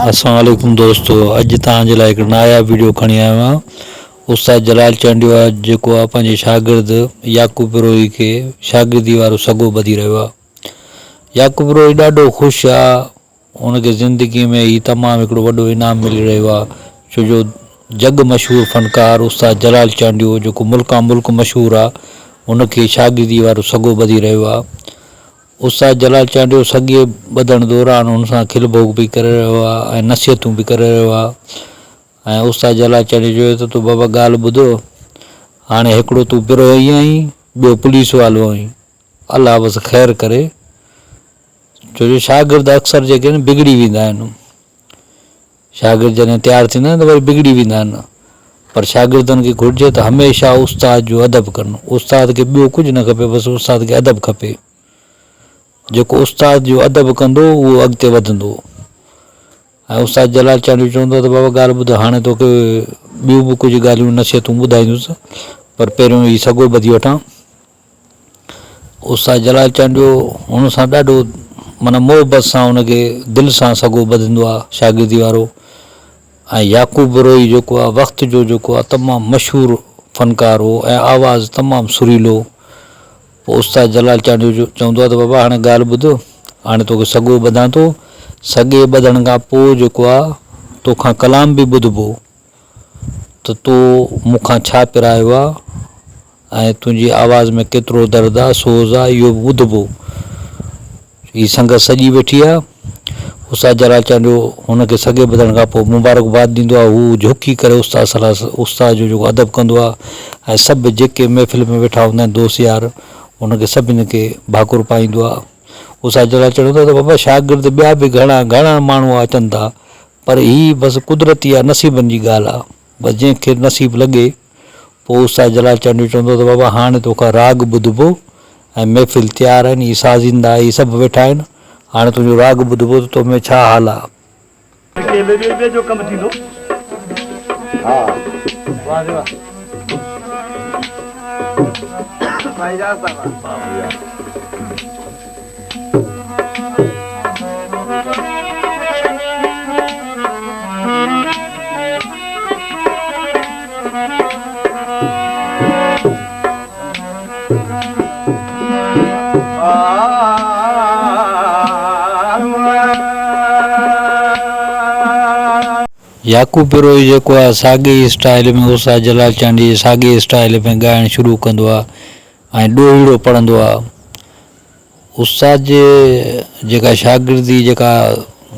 अस्सलाम वालेकुम दोस्तों, अॼु तव्हांजे लाइ हिकु नया वीडियो खणी आयो आहियां। उस्ताद जलाल चांडियो आहे जेको आहे पंहिंजे शागिर्द याकूब रोही खे शागिर्दी वारो सॻो ॿधी रहियो आहे। याकूब रोही ॾाढो ख़ुशि आहे, हुनखे ज़िंदगी में ही तमामु हिकिड़ो वॾो इनाम मिली रहियो आहे, छो जो जग मशहूरु फ़नकार उस्ताद जलाल चांडियो जेको मुल्का मुल्क मशहूरु आहे, हुनखे शागिर्दी वारो सॻो ॿधी रहियो आहे। उस्ताद जलाल चांडियो सॻे ॿधण दौरान हुन सां खिल ॿोग बि करे रहियो आहे ऐं नसीहतूं बि करे रहियो आहे। ऐं उस्ताद जलाल चांडियो चयो त तूं बाबा ॻाल्हि ॿुधो, हाणे हिकिड़ो तूं बिरोही आहीं, ॿियो पुलिस वारो आहीं, अलाह बसि ख़ैरु करे। छो जो शागिर्द अक्सर जेके आहिनि बिगड़ी वेंदा आहिनि, शागिर्द जॾहिं तयारु थींदा आहिनि त वरी बिगड़ी वेंदा आहिनि, पर शागिर्दनि खे घुरिजे त हमेशह उस्ताद जो अदब कनि। उस्ताद खे ॿियो कुझु न खपे, बसि उस्ताद खे अदब खपे। जेको उस्ताद जो अदब कंदो उहो अॻिते वधंदो। ऐं उस्ताद जलाल चांडियो चवंदो त बाबा ॻाल्हि ॿुध, हाणे तोखे ॿियूं बि कुझु ॻाल्हियूं नसीहतूं ॿुधाईंदुसि, पर पहिरियों ही सॻो ॿधी वठां। उस्ताद जलाल चांडियो हुन सां ॾाढो माना मोहबत सां हुनखे दिलि सां सॻो ॿधंदो आहे शागिर्दी वारो। ऐं याकूब रोही जेको आहे वक़्त जो जेको आहे तमामु मशहूरु फ़नकार हो ऐं आवाज़ु तमामु सुरीलो। पोइ उस्ताद जलाल चांडियो चवंदो आहे त बाबा हाणे ॻाल्हि ॿुध, हाणे तोखे सॻो ॿधां थो, सॻे ॿधण खां पोइ जेको आहे तोखां कलाम बि ॿुधबो त तो मूंखां छा पिरायो आहे ऐं तुंहिंजी आवाज़ में केतिरो दर्द आहे, सोज़ आहे, इहो बि ॿुधबो। हीअ संगत सॼी वेठी आहे। उस्ताद जलाल चांडियो हुनखे सॻे ॿधण खां पोइ मुबारकबाद ॾींदो आहे। हू झुकी करे उस्ताद जो जेको अदब कंदो आहे ऐं सभु जेके महफ़िल में वेठा हूंदा आहिनि दोस्त यार, हुनखे सभिनी खे भाकुर पाईंदो आहे। उस्ताद जलाल चवंदो आहे त बाबा शागिर्द ॿिया बि घणा माण्हू अचनि था, पर ही बसि कुदरती आहे, नसीबनि जी ॻाल्हि आहे, बसि जंहिंखे नसीबु लॻे। पोइ उस्ताद जलाल चांडियो चवंदो त बाबा हाणे तोखां राग ॿुधबो ऐं महफ़िल तयारु आहिनि, ही साज़ींदा ही सभु वेठा आहिनि, हाणे तुंहिंजो राग ॿुधबो त तोमें छा हाल आहे। याकूब रोही जेको आहे साॻे स्टाइल में उस्ताद जलाल चांडियो जे साॻे स्टाइल में ॻाइणु शुरू कंदो आहे ऐं ॾोहीड़ो पढ़ंदो आहे। उस्ताद जे जेका शागिर्दी जेका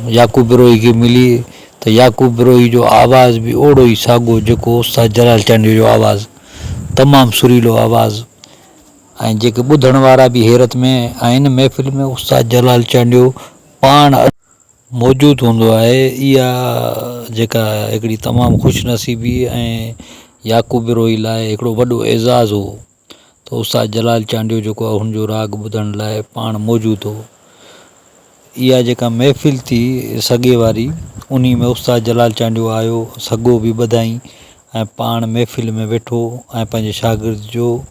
याकूब रोही खे मिली, त याकूब रोही जो आवाज़ बि ओड़ो ई साॻियो जेको उस्ताद जलाल चांडियो जो आवाज़ु, तमामु सुरीलो आवाज़ु। ऐं जेके ॿुधण वारा बि हैरत में आहिनि महफ़िल में, उस्ताद जलाल चांडियो पाण मौजूदु हूंदो आहे। इहा जेका हिकिड़ी तमामु ख़ुशनसीबी ऐं याकूब रोही लाइ हिकिड़ो वॾो एज़ाज़ु हो त उस्ताद जलाल चांडियो जेको आहे हुनजो राग ॿुधण लाइ पाण मौजूदु हो। इहा जेका महफ़िल थी सॻे वारी, उन में उस्ताद जलाल चांडियो आयो, सॻो बि ॿधाईं ऐं पाण महफ़िल में वेठो ऐं पंहिंजे शागिर्द जो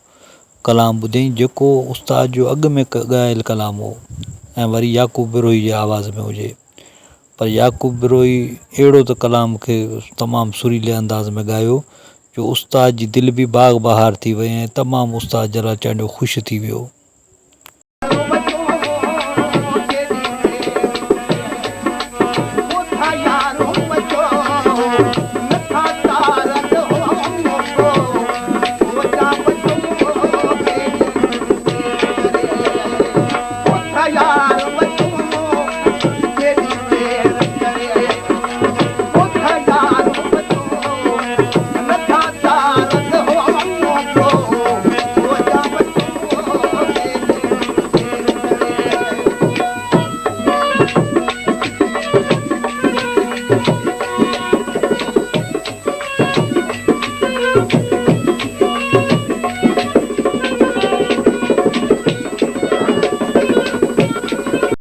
कलाम ॿुधईं, जेको उस्ताद जो अॻु में ॻायल कलाम हो ऐं वरी याकूब रोही जे आवाज़ में हुजे। पर याकूब रोही अहिड़ो त कलाम खे तमामु सुरीले अंदाज़ में ॻायो जो उस्ताद जी दिलि बि बाग़ बहार थी वई ऐं तमामु उस्ताद जलाल चांडियो ख़ुशि थी वियो।